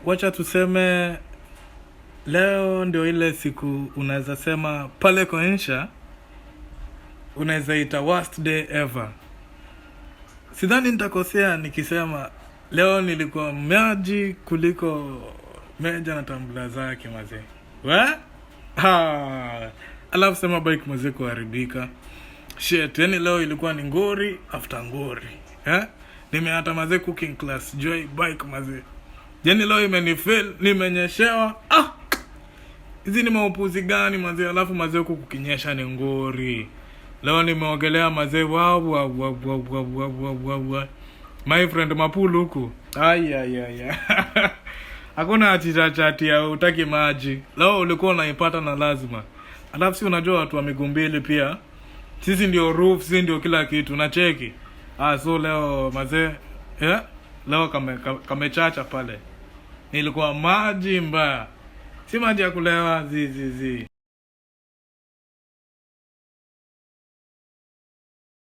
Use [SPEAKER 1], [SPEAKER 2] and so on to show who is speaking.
[SPEAKER 1] wacha tuseme leo ndio ile siku unaweza sema pale kwa insha unaweza ita worst day ever. Sidhani nitakosea nikisema leo nilikuwa maji kuliko meja na tambula zake mazee. Alafu sema bike mazee kuharibika. Shit, yani leo ilikuwa ni ngori after ngori. Nimeata mazee cooking class joy bike mazee. Yani leo imenifail, nimenyeshewa. Hizi ni maupuzi gani mazee? Alafu mazee huku kukinyesha ni ngori. Leo nimeogelea mazee. Wow. My friend mapulu huku. Hakuna chati ya utaki maji. Leo ulikuwa unaipata na lazima. Alafu si unajua watu wa miguu mbili pia. Sisi ndio roof, sisi ndio kila kitu. Unacheki. So leo mazee, leo kamechacha pale. Nilikuwa maji mbaya. Si maji ya kulewa zi.